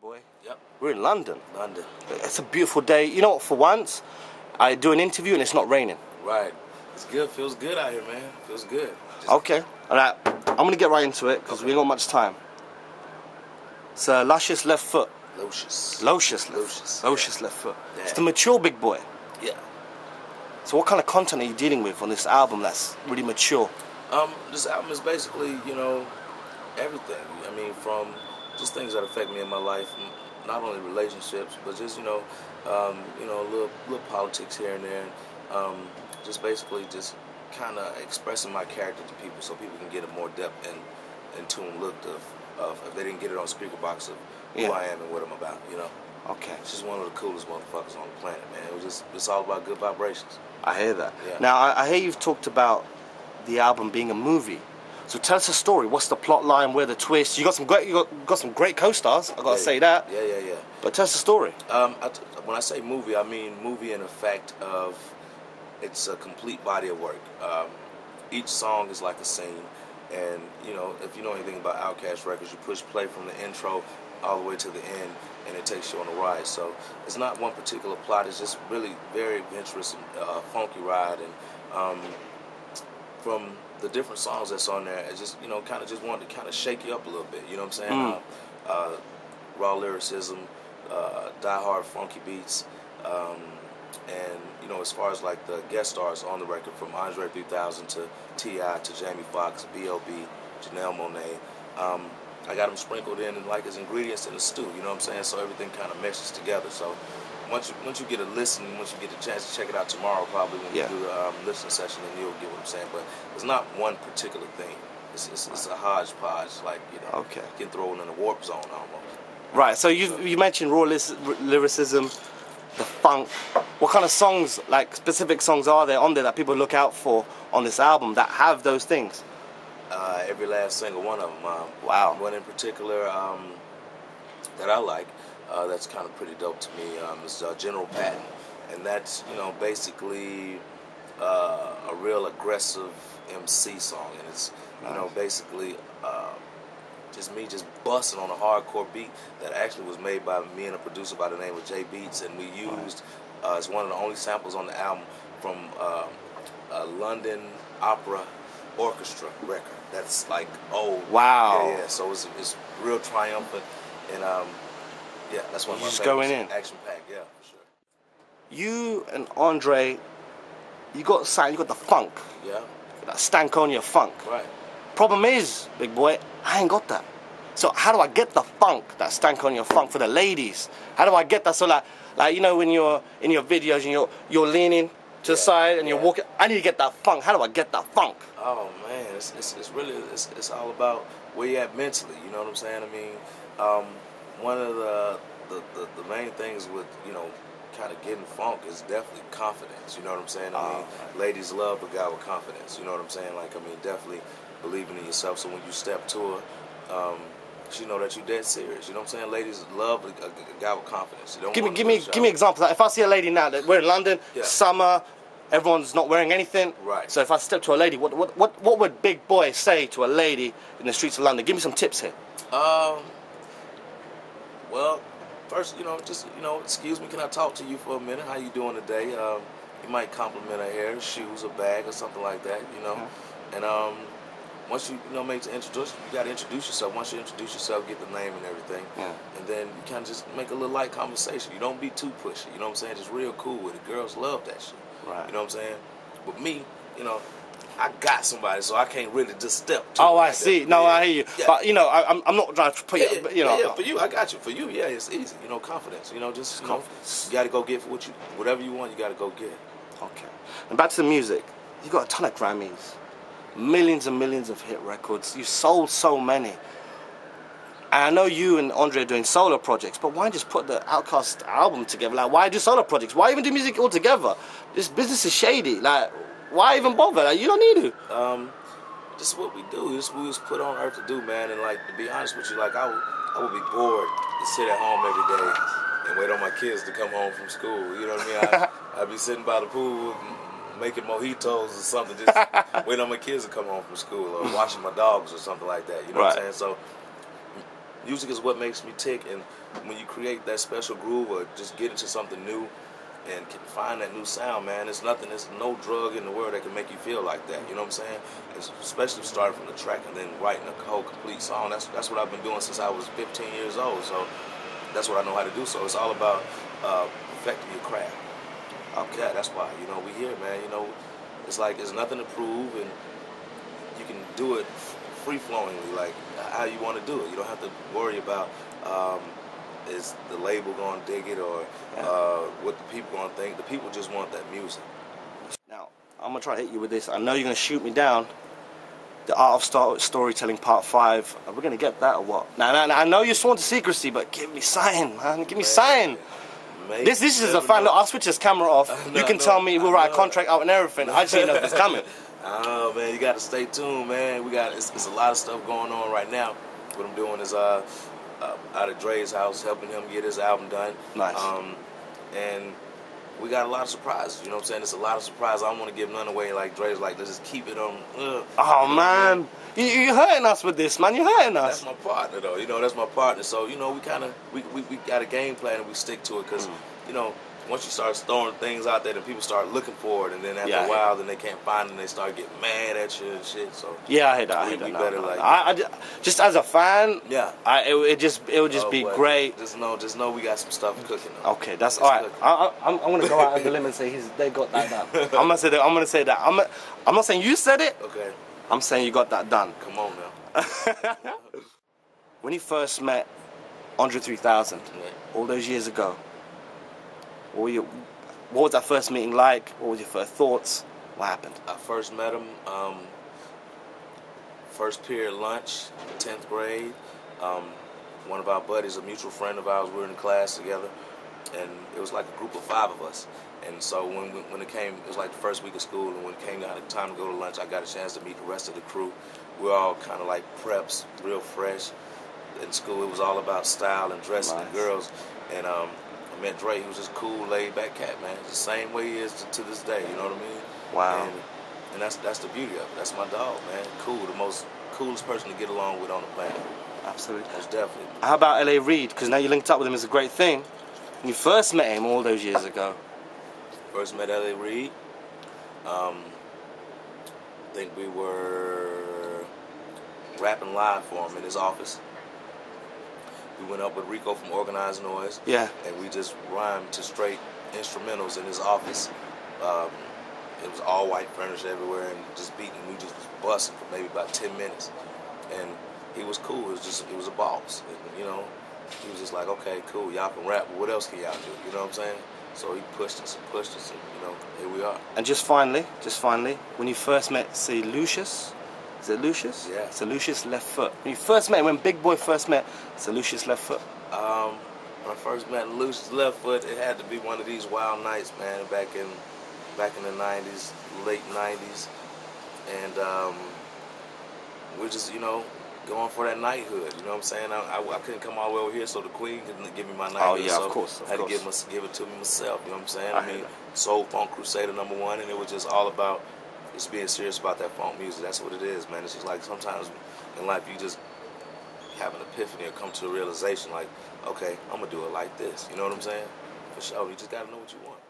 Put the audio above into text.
boy. Yep. We're in London. London. It's a beautiful day. You know what? For once, I do an interview and it's not raining. Right. It's good. Feels good out here, man. Feels good. Okay. All right. I'm gonna get right into it because we ain't got much time. It's a luscious left foot. Locious. Locious left foot. Yeah. It's the mature big boy. Yeah. So what kind of content are you dealing with on this album that's really mature? This album is basically, everything. I mean, from just things that affect me in my life, not only relationships, but just, little politics here and there. Just basically just kind of expressing my character to people so people can get a more depth and tune look of if they didn't get it on speaker box of who I am and what I'm about, Okay. It's just one of the coolest motherfuckers on the planet, man. It's all about good vibrations. I hear that. Yeah. Now, I hear you've talked about the album being a movie. So tell us a story. What's the plot line? Where the twist? You got some great co-stars. I gotta say that. Yeah. But tell us the story. When I say movie, I mean movie in effect of it's a complete body of work. Each song is like a scene, and if you know anything about Outkast Records, you push play from the intro all the way to the end, and it takes you on a ride. So it's not one particular plot. It's just really very adventurous and funky ride, and from the different songs that's on there, it just kind of just wanted to kind of shake you up a little bit. You know what I'm saying? Raw lyricism, die-hard funky beats, and as far as like the guest stars on the record, from Andre 3000 to T.I. to Jamie Foxx, B.O.B., Janelle Monáe, I got them sprinkled in like as ingredients in a stew. You know what I'm saying? So everything kind of meshes together. So once you get a listen, once you get the chance to check it out tomorrow, probably when you do the listening session, then you'll get what I'm saying. But it's not one particular thing. It's a hodgepodge, like Okay. You can throw it in a warp zone almost. Right. So you mentioned raw lyricism, the funk. What kind of songs, like specific songs, are there on there that people look out for on this album that have those things? Every last single one of them. Wow. One in particular that I like, that's kind of pretty dope to me, is General Patton. And that's, basically a real aggressive MC song. And it's, basically just me just busting on a hardcore beat that actually was made by me and a producer by the name of Jay Beats. And we used, it's one of the only samples on the album from a London Opera Orchestra record that's like old. Wow. Yeah. So it's real triumphant, and that's one of my just favorites. going in. Action packed, yeah, for sure. You and Andre, you got the funk. Yeah. That Stankonia funk. Right. Problem is, big boy, I ain't got that. So how do I get the funk, that Stankonia funk for the ladies? How do I get that? So like when you're in your videos and you're leaning to the side and you're walking, I need to get that funk. How do I get that funk? Oh man, it's really all about where you at mentally. You know what I'm saying? I mean, one of the main things with kind of getting funk is definitely confidence. You know what I'm saying? I mean, ladies love a guy with confidence. You know what I'm saying? Like, I mean, definitely believing in yourself. So when you step to her, she know that you're dead serious. You know what I'm saying? Ladies love a guy with confidence. You don't give me examples. Like if I see a lady now that we're in London, summer, everyone's not wearing anything. Right. So if I step to a lady, what would Big Boy say to a lady in the streets of London? Give me some tips here. Well, first, excuse me, can I talk to you for a minute? How you doing today? You might compliment her hair, shoes, a bag, or something like that. And once you make the introduction, you got to introduce yourself. Once you introduce yourself, get the name and everything, and then you kind of just make a little light conversation. You don't be too pushy. You know what I'm saying? Just real cool with it. Girls love that shit. Right. You know what I'm saying? But me, I got somebody, so I can't really just step to Oh, it I like see. that. No, I hear you. Yeah. But I'm not trying to put you. Yeah, for you, I got you. For you, yeah, it's easy. Confidence. Just confidence. You got to go get for whatever you want. You got to go get. Okay. And back to the music. You got a ton of Grammys, millions and millions of hit records. You sold so many. And I know you and Andre are doing solo projects, but why just put the Outkast album together? Like, why do solo projects? Why even do music all together? This business is shady. Like, why even bother? Like, you don't need to. This is what we do. This is what we was put on earth to do, man. And like, to be honest with you, like I would be bored to sit at home every day and wait on my kids to come home from school. You know what I mean? I'd be sitting by the pool making mojitos or something, just waiting on my kids to come home from school, or watching my dogs or something like that. You know what I'm saying? So music is what makes me tick, and when you create that special groove or just get into something new and can find that new sound, man, there's no drug in the world that can make you feel like that. You know what I'm saying? Especially starting from the track and then writing a whole complete song. That's what I've been doing since I was 15 years old. So that's what I know how to do. So it's all about perfecting your craft. Okay, that's why, you know, we here, man. You know, it's like there's nothing to prove, and you can do it free-flowingly, like how you want to do it. You don't have to worry about is the label going to dig it or what the people going to think. The people just want that music. Now, I'm going to try to hit you with this. I know you're going to shoot me down. The Art of Storytelling Part 5. Are we going to get that or what? Now, I know you're sworn to secrecy, but give me sign, man. Give me sign. This is a fan. Look, I'll switch this camera off. You can tell me we'll write a contract out and everything. I just didn't know if it's coming. Oh, man, you got to stay tuned, man. It's a lot of stuff going on right now. What I'm doing is out at Dre's house, helping him get his album done. Nice. And we got a lot of surprises. You know what I'm saying? It's a lot of surprises. I don't want to give none away. Like Dre's like, let's just keep it on. Oh, man. You're hurting us with this, man. You're hurting us. That's my partner, though. You know, that's my partner. So, you know, we got a game plan and we stick to it because, you know, once you start throwing things out there, then people start looking for it, and then after a while, then they can't find it, and they start getting mad at you and shit. So yeah, I hate that. I hate that. I just as a fan, it would just be great. Just know we got some stuff cooking. Though. Okay, that's all right. I'm gonna go out on the limb and say they got that done. I'm gonna say that. I'm not saying you said it. Okay. I'm saying you got that done. Come on now. When you first met Andre 3000, all those years ago. What was that first meeting like? What was your first thoughts? What happened? I first met him first period lunch, 10th grade. One of our buddies, a mutual friend of ours, we were in class together, and it was like a group of 5 of us. And so when it was like the first week of school, and when it came down to time to go to lunch, I got a chance to meet the rest of the crew. We were all kind of like preps, real fresh. In school, it was all about style and dressing the girls. And I met Dre. He was just cool, laid-back cat, man. It's the same way he is to this day. You know what I mean? Wow. And that's the beauty of it. That's my dog, man. Cool, the most coolest person to get along with on the planet. Absolutely. Most definitely. How about L.A. Reid? Because now you linked up with him is a great thing. When you first met him all those years ago. First met L.A. Reid. I think we were rapping live for him in his office. We went up with Rico from Organized Noise. Yeah. And we just rhymed to straight instrumentals in his office. It was all white furniture everywhere and just beating. We just was busting for maybe about 10 minutes. And he was cool. It was a boss. And, you know, he was just like, okay, cool, y'all can rap, but what else can y'all do? You know what I'm saying? So he pushed us, and, you know, here we are. And just finally, when you first met, say, Lucius, is it Lucius? Yeah. It's a Lucius Left Foot. When you first met, when Big Boy first met, it's a Lucius Left Foot. When I first met Lucius Left Foot, it had to be one of these wild nights, man, back in the 90s, late 90s. And we're just, you know, going for that knighthood. You know what I'm saying? I couldn't come all the way over here, so the queen couldn't give me my knighthood. Oh, yeah, so of course. I had to give it to me myself. You know what I'm saying? I mean, Soul Funk Crusader #1, and it was just all about just being serious about that funk music. That's what it is, man. It's just like sometimes in life you just have an epiphany or come to a realization like, okay, I'm going to do it like this. You know what I'm saying? For sure. You just got to know what you want.